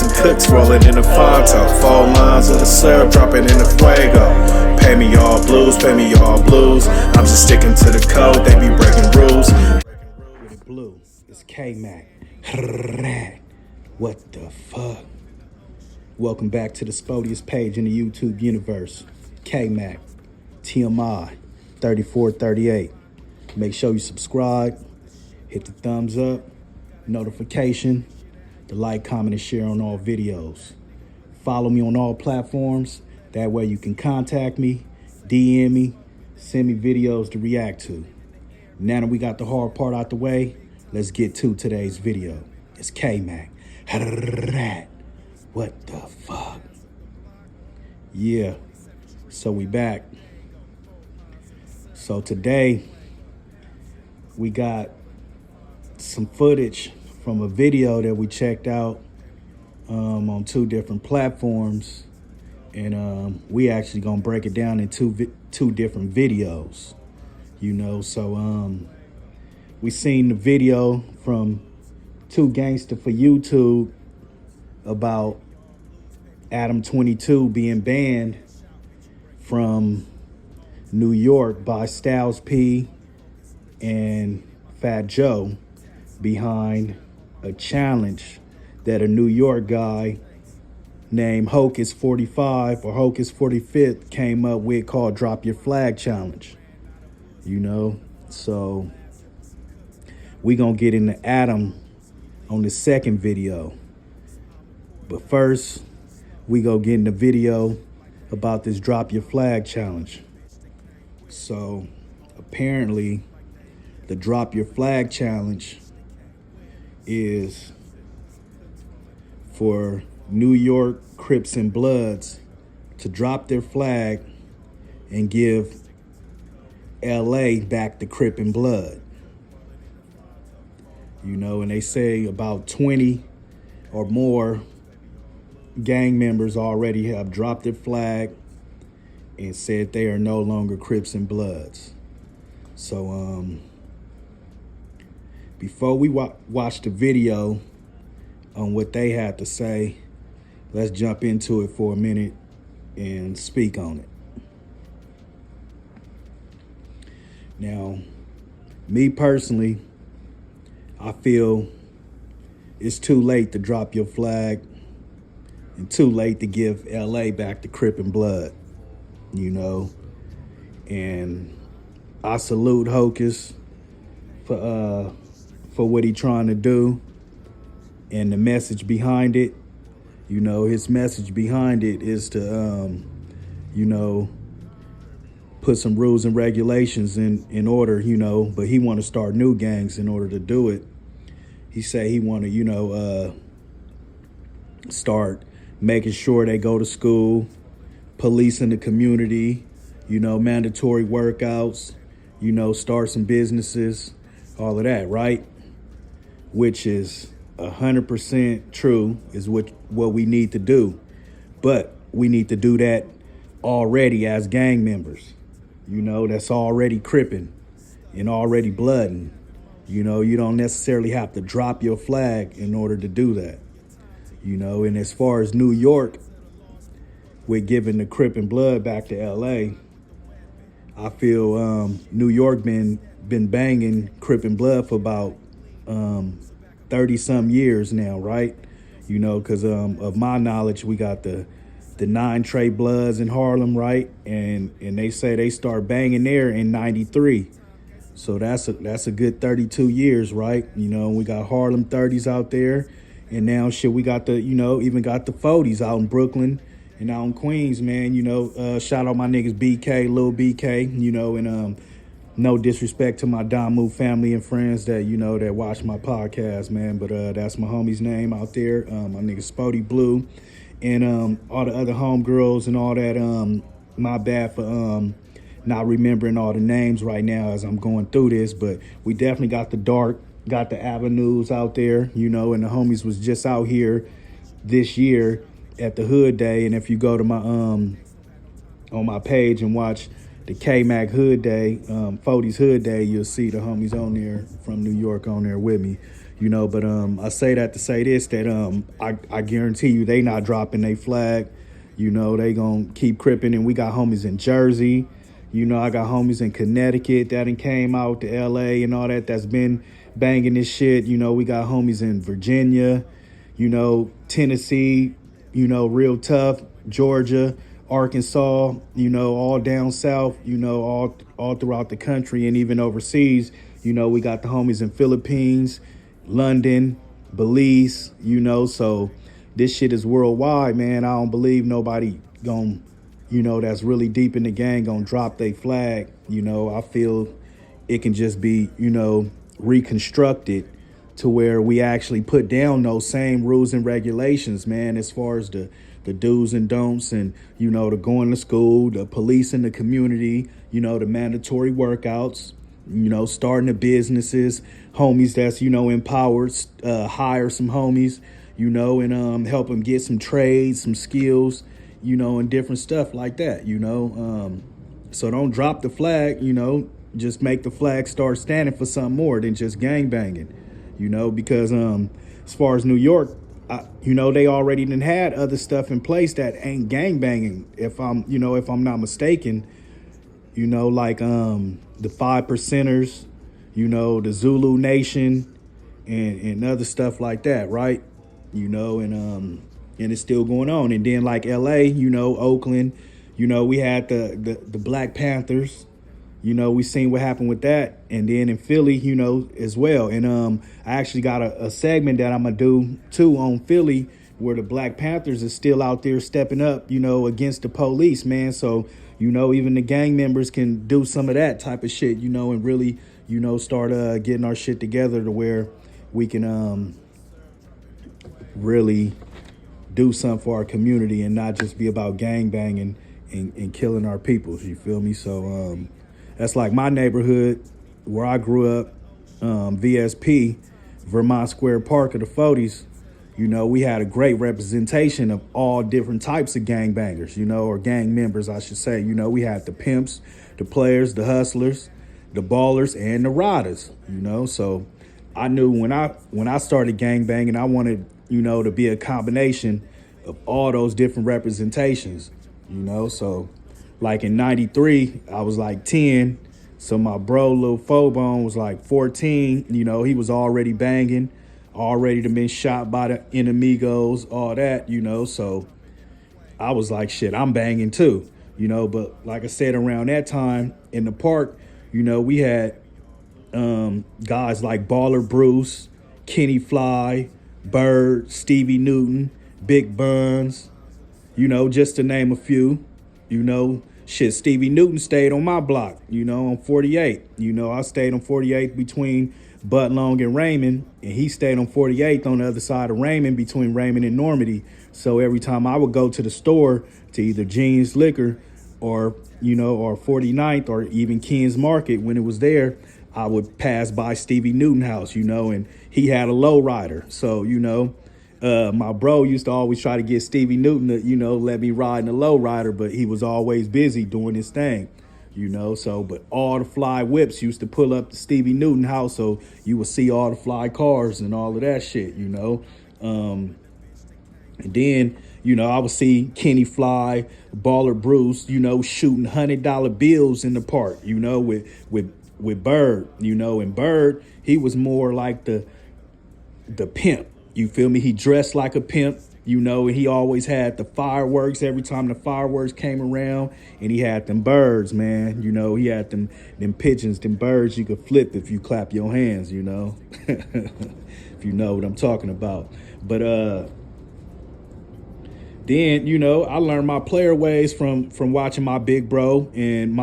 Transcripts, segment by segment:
some cooks rolling in the Fonto. 4 lines of the syrup dropping in the Fuego. Pay me all blues, pay me all blues. I'm just sticking to the code, they be breaking rules. With it blue, it's K-Mac. What the fuck? Welcome back to the spodiest page in the YouTube universe. K-Mac, TMI, 3438. Make sure you subscribe, hit the thumbs up, notification, the like, comment, and share on all videos. Follow me on all platforms. That way you can contact me, DM me, send me videos to react to. Now that we got the hard part out the way, let's get to today's video. It's K-Mac. What the fuck? Yeah, so we back. So today, we got some footage from a video that we checked out on 2 different platforms. And we actually gonna break it down in two different videos, you know. So we seen the video from 2 Gangsta for YouTube about Adam 22 being banned from New York by Styles P and Fat Joe behind a challenge that a New York guy named Hocus 45 or Hocus 45th came up with called Drop Your Flag Challenge, you know. So we gonna get into Adam on the second video. But first, we go get in the video about this Drop Your Flag Challenge. So apparently the Drop Your Flag Challenge is for New York Crips and Bloods to drop their flag and give LA back to Crip and Blood. You know, and they say about 20 or more gang members already have dropped their flag and said they are no longer Crips and Bloods. So before we watch the video on what they had to say, let's jump into it for a minute and speak on it. Now, me personally, I feel it's too late to drop your flag and too late to give LA back to Crip and Blood, you know. And I salute Hocus for what he trying to do and the message behind it. You know, his message behind it is to, you know, put some rules and regulations in order, you know, but he want to start new gangs in order to do it. He say he want to, you know, start making sure they go to school, policing the community, you know, mandatory workouts, you know, start some businesses, all of that, right? Which is 100% true, is what we need to do. But we need to do that already as gang members, you know, that's already cripping and already blooding. You know, you don't necessarily have to drop your flag in order to do that, you know. And as far as New York, with giving the Crip and Blood back to LA, I feel New York been banging Crip and Blood for about 30 some years now, right? You know, because of my knowledge, we got the 9 Trey Bloods in Harlem, right? And they say they start banging there in 93. So that's a good 32 years, right? You know, we got Harlem 30s out there, and now shit, we got the, you know, even got the 40s out in Brooklyn and out in Queens, man. You know, shout out my niggas BK, Lil BK, you know, and no disrespect to my Damu family and friends that, you know, that watch my podcast, man, but that's my homie's name out there, my nigga Spody Blue, and all the other homegirls and all that. My bad for not remembering all the names right now as I'm going through this, but we definitely got the avenues out there, you know, and the homies was just out here this year at the Hood Day. And if you go to my on my page and watch the K-Mac Hood Day, 40's Hood Day, you'll see the homies on there from New York on there with me, you know. But I say that to say this, that I guarantee you they not dropping their flag. You know, they gonna keep cripping, and we got homies in Jersey. You know, I got homies in Connecticut that done came out to LA and all that, that's been banging this shit. You know, we got homies in Virginia, you know, Tennessee, you know, real tough, Georgia, Arkansas, you know, all down south, you know, all throughout the country and even overseas. You know, we got the homies in Philippines, London, Belize, you know, so this shit is worldwide, man. I don't believe nobody gonna, you know, that's really deep in the gang gonna drop their flag. You know, I feel it can just be, you know, reconstructed to where we actually put down those same rules and regulations, man, as far as the do's and don'ts, and, you know, the going to school, the police in the community, you know, the mandatory workouts, you know, starting the businesses, homies that's, you know, empowered, hire some homies, you know, and help them get some trades, some skills, you know, and different stuff like that, you know. So don't drop the flag, you know, just make the flag start standing for something more than just gang banging, you know, because as far as New York, you know, they already done had other stuff in place that ain't gang banging, if I'm not mistaken, you know, like the 5%ers, you know, the Zulu Nation and other stuff like that, right? You know, and it's still going on. And then like LA, you know, Oakland, you know, we had the Black Panthers. You know, we seen what happened with that. And then in Philly, you know, as well. And I actually got a segment that I'm going to do, too, on Philly, where the Black Panthers is still out there stepping up, you know, against the police, man. So, you know, even the gang members can do some of that type of shit, you know, and really, you know, start getting our shit together to where we can really do something for our community and not just be about gang banging and killing our people. You feel me? So, that's like my neighborhood where I grew up, VSP, Vermont Square Park of the 40s. You know, we had a great representation of all different types of gangbangers, you know, or gang members, I should say. You know, we had the pimps, the players, the hustlers, the ballers, and the riders, you know. So I knew when I started gangbanging, I wanted, you know, to be a combination of all those different representations, you know. So like in 93, I was like 10. So my bro, Lil Fobone, was like 14. You know, he was already banging, already to been shot by the enemigos, all that, you know. So I was like, shit, I'm banging too, you know. But like I said, around that time in the park, you know, we had guys like Baller Bruce, Kenny Fly, Bird, Stevie Newton, Big Buns, you know, just to name a few. You know, shit, Stevie Newton stayed on my block, you know, on 48. You know, I stayed on 48 between Bud Long and Raymond, and he stayed on 48th on the other side of Raymond, between Raymond and Normandy. So every time I would go to the store to either Jean's Liquor or, you know, or 49th or even Keen's Market when it was there, I would pass by Stevie Newton house, you know, and he had a low rider. So, you know, my bro used to always try to get Stevie Newton to, you know, let me ride in the low rider, but he was always busy doing his thing, you know. So, but all the fly whips used to pull up to Stevie Newton house, so you would see all the fly cars and all of that shit, you know. And then, you know, I would see Kenny Fly, Baller Bruce, you know, shooting $100 bills in the park, you know, with Bird, you know. And Bird, he was more like the pimp. You feel me? He dressed like a pimp, you know, and he always had the fireworks every time the fireworks came around, and he had them birds, man. You know, he had them pigeons, them birds you could flip if you clap your hands, you know, if you know what I'm talking about. But then, you know, I learned my player ways from watching my big bro and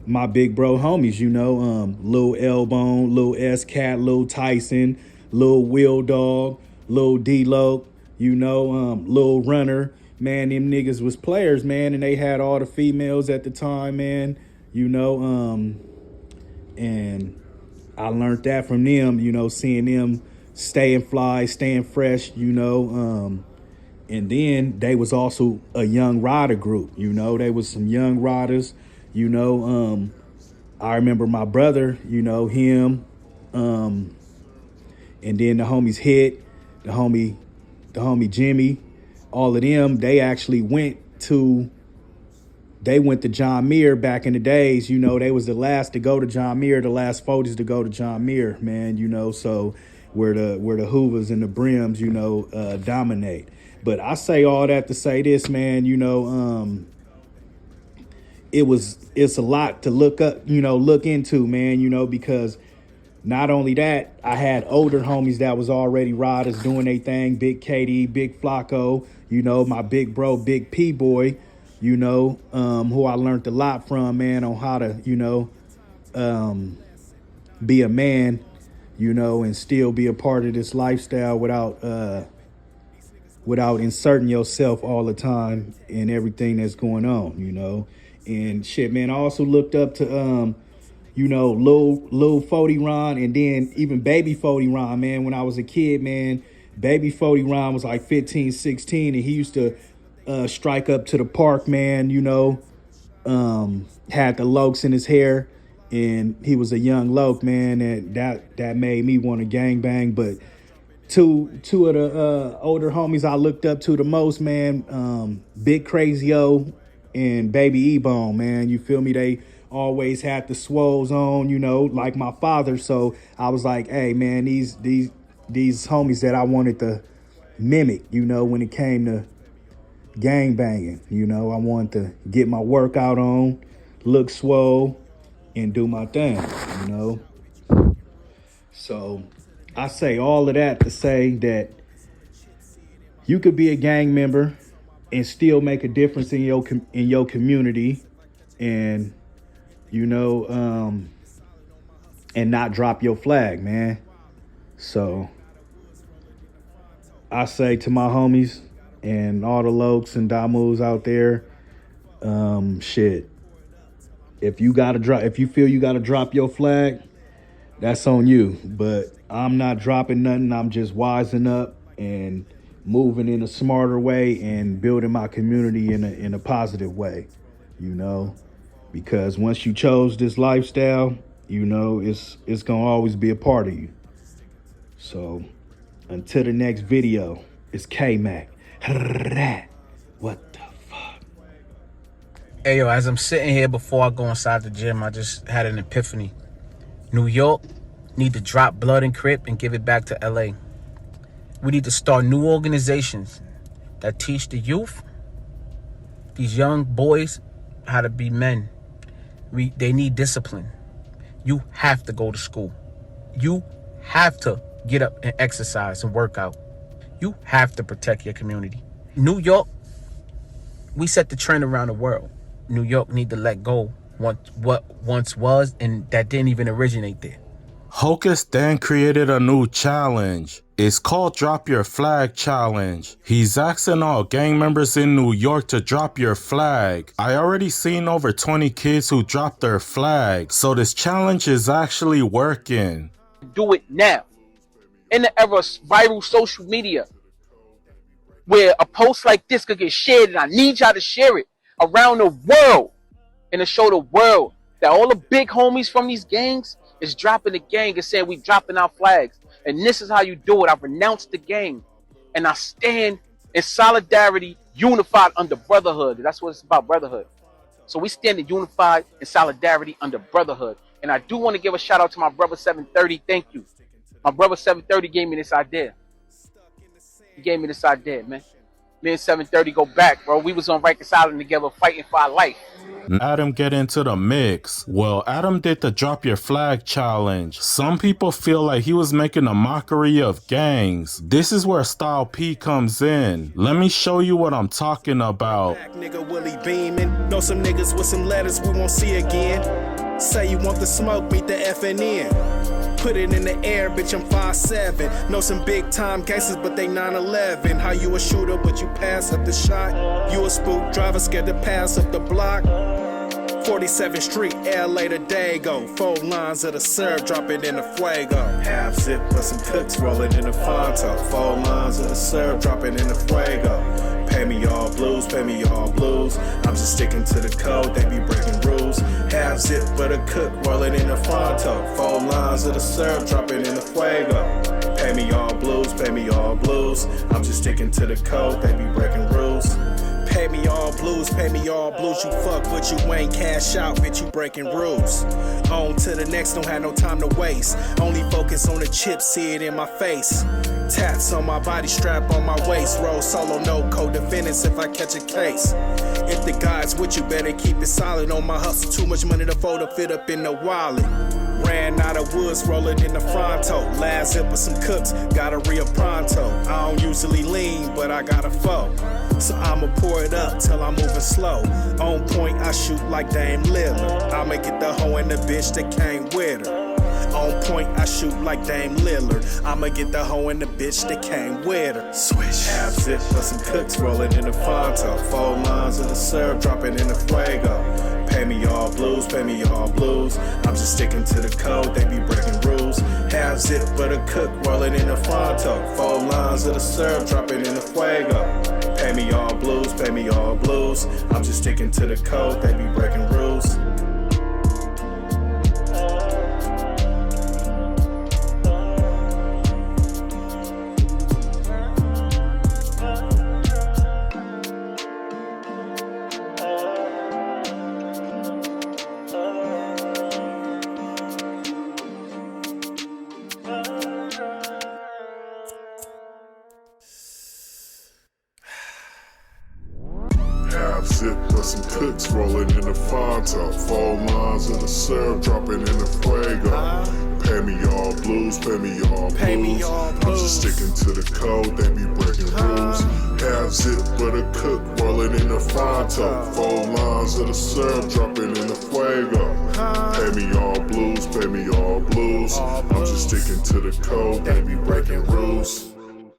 my big bro homies, you know, Lil Elbone, Lil S-Cat, Lil Tyson, Lil Will Dog, Lil D-Lo, you know, Lil Runner. Man, them niggas was players, man, and they had all the females at the time, man, you know, and I learned that from them, you know, seeing them staying fly, staying fresh, you know, And then they was also a young rider group. You know, they was some young riders. You know, I remember my brother. You know him, and then the homies Hit, the homie Jimmy, all of them. They went to John Muir back in the days. You know, they was the last to go to John Muir, the last 40s to go to John Muir, man. You know, so where the Hoovers and the Brims, you know, dominate. But I say all that to say this, man. You know, it's a lot to look up, you know, look into, man. You know, because not only that, I had older homies that was already riders doing their thing. Big KD, Big Flacco, you know, my big bro, Big P Boy, you know, who I learned a lot from, man, on how to, you know, be a man, you know, and still be a part of this lifestyle without inserting yourself all the time in everything that's going on, you know. And shit, man, I also looked up to you know, Lil 40 Ron, and then even Baby 40 Ron, man. When I was a kid, man, Baby 40 Ron was like 15, 16, and he used to strike up to the park, man, you know, had the lokes in his hair, and he was a young loke, man, and that made me want to gangbang. But two of the older homies I looked up to the most, man, Big Crazy O and Baby E-Bone, man, you feel me? They always had the swoles on, you know, like my father. So I was like, hey, man, these homies that I wanted to mimic, you know, when it came to gang banging, you know, I wanted to get my workout on, look swole, and do my thing, you know. So I say all of that to say that you could be a gang member and still make a difference in your community, and you know, and not drop your flag, man. So I say to my homies and all the lokes and damus out there, shit, if you feel you gotta drop your flag, that's on you. But I'm not dropping nothing. I'm just wising up and moving in a smarter way and building my community in a positive way, you know. Because once you chose this lifestyle, you know, it's gonna always be a part of you. So until the next video, it's K-Mac. What the fuck? Hey, yo, as I'm sitting here before I go inside the gym, I just had an epiphany. New York need to drop Blood and Crip and give it back to LA. We need to start new organizations that teach the youth, these young boys, how to be men. They need discipline. You have to go to school. You have to get up and exercise and work out. You have to protect your community. New York, we set the trend around the world. New York need to let go what once was, and that didn't even originate there. Hocus then created a new challenge. It's called Drop Your Flag Challenge. He's asking all gang members in New York to drop your flag. I already seen over 20 kids who dropped their flag, so this challenge is actually working. Do it now. In the era of viral social media, where a post like this could get shared, and I need y'all to share it around the world and to show the world that all the big homies from these gangs is dropping the gang and saying we dropping our flags. And this is how you do it. I renounced the gang and I stand in solidarity, unified under brotherhood. That's what it's about, brotherhood. So we stand unified in solidarity under brotherhood. And I do want to give a shout out to my brother 730. Thank you. My brother 730 gave me this idea. He gave me this idea, man. Me and 730 go back, bro. We was on Rikers Island together fighting for our life. Adam get into the mix. Well, Adam did the Drop Your Flag Challenge. Some people feel like he was making a mockery of gangs. This is where Style P comes in. Let me show you what I'm talking about. Black nigga Willie beaming. Know some niggas with some letters we won't see again. Say you want the smoke, meet the FNN. Put it in the air, bitch, I'm 5'7". Know some big time gangsters, but they 9/11. How you a shooter, but you pass up the shot? You a spook driver, scared to pass up the block. 47th Street, LA to Dago. 4 lines of the syrup, drop it in the fuego. Half zip, but some cooks rolling in the Fonto. 4 lines of the syrup, drop it in the fuego. Pay me all blues, pay me all blues. I'm just sticking to the code, they be breaking rules. Half zip, but a cook rolling in the Fonto. 4 lines of the syrup, drop it in the fuego. Pay me all blues, pay me all blues. I'm just sticking to the code, they be breaking rules. Pay me all blues, pay me all blues. You fuck, but you ain't cash out, bitch, you breaking rules. On to the next, don't have no time to waste. Only focus on the chips, see it in my face. Tats on my body, strap on my waist. Roll solo, no co-defendants if I catch a case. If the guy's with you, better keep it solid. On my hustle, too much money to fold to fit up in the wallet. Ran out of woods, rolling in the Fronto. Last hit with some cooks, gotta real pronto. I don't usually lean, but I got a foe. So I'ma pour it up till I'm moving slow. On point, I shoot like Dame Lillard. I'ma get the hoe and the bitch that came with her. On point, I shoot like Dame Lillard. I'ma get the hoe and the bitch that came with her. Swish. Half zip, but some cooks rolling in the Fonto. 4 lines of the syrup, dropping in the fuego. Pay me all blues, pay me all blues. I'm just sticking to the code, they be breaking rules. Half zip, but a cook rolling in the Fonto. 4 lines of the syrup, dropping in the fuego. Pay me all blues, pay me all blues. I'm just sticking to the code, they be breaking rules. Half zip, but some cooks rolling in the Fonto. 4 lines of the syrup, dropping in the fuego. Pay me all blues, pay me all blues. Pay me all I'm blues. just sticking to the code, they be breaking rules. Half zip, but a cook rolling in the Fonto. 4 lines of the syrup, dropping in the fuego. Pay me all blues, pay me all blues. I'm just sticking to the code, they be breaking rules.